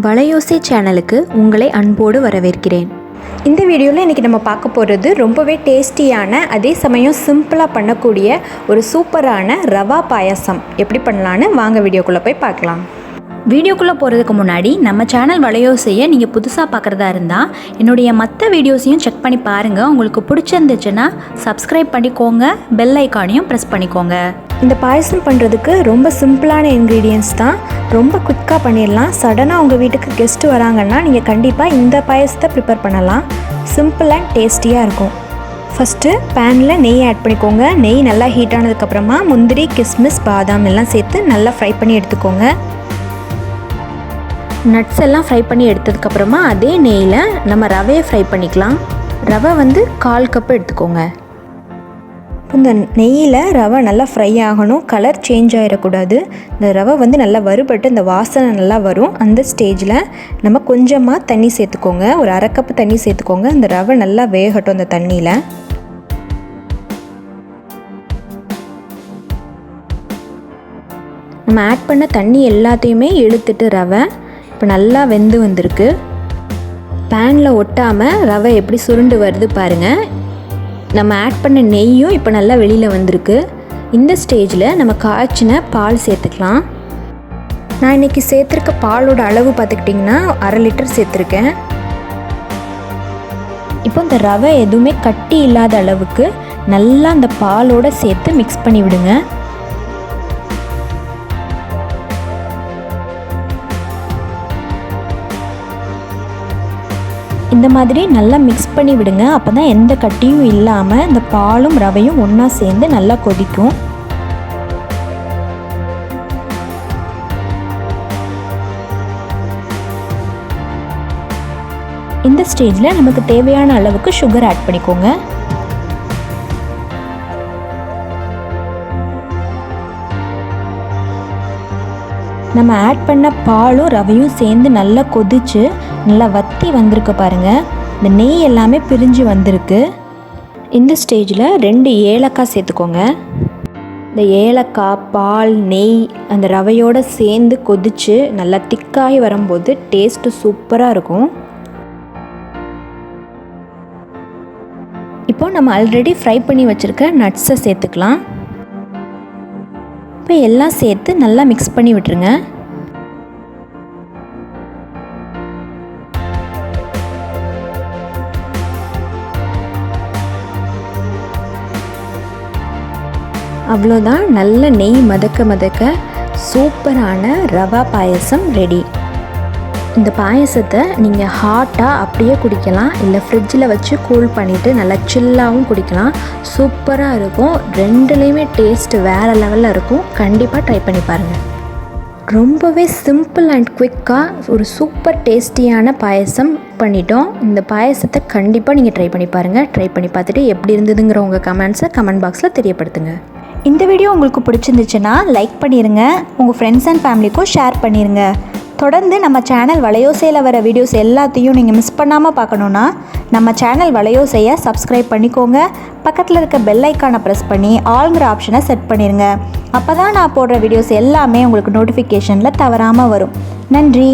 வலையோசை சேனலுக்கு உங்களை அன்போடு வரவேற்கிறேன். இந்த வீடியோவில் இன்றைக்கி நம்ம பார்க்க போகிறது ரொம்பவே டேஸ்டியான அதே சமயம் சிம்பிளாக பண்ணக்கூடிய ஒரு சூப்பரான ரவா பாயாசம் எப்படி பண்ணலான்னு வாங்க வீடியோக்குள்ளே போய் பார்க்கலாம். வீடியோக்குள்ளே போகிறதுக்கு முன்னாடி நம்ம சேனல் வலையோசையை நீங்கள் புதுசாக பார்க்குறதா இருந்தால் என்னுடைய மற்ற வீடியோஸையும் செக் பண்ணி பாருங்கள். உங்களுக்கு பிடிச்சிருந்துச்சுன்னா சப்ஸ்கிரைப் பண்ணிக்கோங்க, பெல் ஐக்கானையும் ப்ரெஸ் பண்ணிக்கோங்க. இந்த பாயசம் பண்ணுறதுக்கு ரொம்ப சிம்பிளான இன்க்ரீடியன்ட்ஸ் தான், ரொம்ப குயிக்காக பண்ணிடலாம். சடனாக உங்கள் வீட்டுக்கு கெஸ்ட்டு வராங்கன்னா நீங்கள் கண்டிப்பாக இந்த பாயசத்தை ப்ரிப்பேர் பண்ணலாம். சிம்பிள் அண்ட் டேஸ்டியாக இருக்கும். ஃபஸ்ட்டு பேனில் நெய் ஆட் பண்ணிக்கோங்க. நெய் நல்லா ஹீட் ஆனதுக்கப்புறமா முந்திரி, கிஸ்மிஸ், பாதாம் எல்லாம் சேர்த்து நல்லா ஃப்ரை பண்ணி எடுத்துக்கோங்க. நட்ஸ் எல்லாம் ஃப்ரை பண்ணி எடுத்ததுக்கப்புறமா அதே நெய்யில் நம்ம ரவையை ஃப்ரை பண்ணிக்கலாம். ரவை 1/4 கப் எடுத்துக்கோங்க. இந்த நெய்யில் ரவை நல்லா ஃப்ரை ஆகணும், கலர் சேஞ்ச் ஆகிடக்கூடாது. இந்த ரவை நல்லா வறுபட்டு இந்த வாசனை நல்லா வரும். அந்த ஸ்டேஜில் நம்ம கொஞ்சமாக தண்ணி சேர்த்துக்கோங்க. ஒரு 1/2 கப்பு தண்ணி சேர்த்துக்கோங்க. இந்த ரவை நல்லா வேகட்டும் அந்த தண்ணியில். நம்ம ஆட் பண்ண தண்ணி எல்லாத்தையுமே இழுத்துட்டு ரவை இப்போ நல்லா வெந்து வந்திருக்கு. பேனில் ஒட்டாமல் ரவை எப்படி சுருண்டு வருது பாருங்கள். நம்ம ஆட் பண்ண நெய்யும் இப்போ நல்லா வெளியில் வந்திருக்கு. இந்த ஸ்டேஜில் நம்ம காய்ச்சின பால் சேர்த்துக்கலாம். நான் இன்றைக்கி சேர்த்துருக்க பாலோட அளவு பார்த்துக்கிட்டிங்கன்னா 1/2 லிட்டர் சேர்த்துருக்கேன். இப்போ இந்த ரவை எதுவுமே கட்டி இல்லாத அளவுக்கு நல்லா அந்த பாலோடு சேர்த்து மிக்ஸ் பண்ணி விடுங்க. இந்த மாதிரி நல்லா மிக்ஸ் பண்ணி விடுங்க. அப்போ தான் எந்த கட்டியும் இல்லாமல் இந்த பாலும் ரவையும் ஒன்றா சேர்ந்து நல்லா கொதிக்கும். இந்த ஸ்டேஜில் நமக்கு தேவையான அளவுக்கு சுகர் ஆட் பண்ணிக்கோங்க. நம்ம ஆட் பண்ண பாலும் ரவையும் சேர்ந்து நல்லா கொதிச்சு நல்லா வத்தி வந்திருக்கு பாருங்கள். இந்த நெய் எல்லாமே பிரிஞ்சு வந்திருக்கு. இந்த ஸ்டேஜில் 2 ஏலக்காய் சேர்த்துக்கோங்க. இந்த ஏலக்காய், பால், நெய் அந்த ரவையோடு சேர்ந்து கொதித்து நல்லா திக்காகி வரும்போது டேஸ்ட்டு சூப்பராக இருக்கும். இப்போ நம்ம ஆல்ரெடி ஃப்ரை பண்ணி வச்சுருக்க நட்ஸை சேர்த்துக்கலாம். இப்போ எல்லாம் சேர்த்து நல்லா மிக்ஸ் பண்ணி விட்டுருங்க. அவ்வளோதான், நல்ல நெய் மதக்க சூப்பரான ரவா பாயசம் ரெடி. இந்த பாயசத்தை நீங்கள் ஹாட்டாக அப்படியே குடிக்கலாம், இல்லை ஃப்ரிட்ஜில் வச்சு கூல் பண்ணிவிட்டு நல்லா சில்லாகவும் குடிக்கலாம். சூப்பராக இருக்கும். ரெண்டுலேயுமே டேஸ்ட்டு வேறு லெவலில் இருக்கும். கண்டிப்பாக ட்ரை பண்ணி பாருங்கள். ரொம்பவே சிம்பிள் அண்ட் குவிக்காக ஒரு சூப்பர் டேஸ்டியான பாயசம் பண்ணிட்டோம். இந்த பாயசத்தை கண்டிப்பாக நீங்கள் ட்ரை பண்ணி பாருங்கள். ட்ரை பண்ணி பார்த்துட்டு எப்படி இருந்ததுங்கிற உங்கள் கமெண்ட்ஸை கமெண்ட் பாக்ஸில் தெரியப்படுத்துங்க. இந்த வீடியோ உங்களுக்கு பிடிச்சிருந்துச்சுன்னா லைக் பண்ணிடுங்க. உங்கள் ஃப்ரெண்ட்ஸ் அண்ட் ஃபேமிலிக்கும் ஷேர் பண்ணிடுங்க. தொடர்ந்து நம்ம சேனல் வலையோசையில் வர வீடியோஸ் எல்லாத்தையும் நீங்கள் மிஸ் பண்ணாமல் பார்க்கணுன்னா நம்ம சேனல் வலையோசையை சப்ஸ்கிரைப் பண்ணிக்கோங்க. பக்கத்தில் இருக்க பெல் ஐக்கானை ப்ரெஸ் பண்ணி ஆல்ங்கிற ஆப்ஷனை செட் பண்ணிடுங்க. அப்போ தான் நான் போடுற வீடியோஸ் எல்லாமே உங்களுக்கு நோட்டிஃபிகேஷனில் தவறாமல் வரும். நன்றி.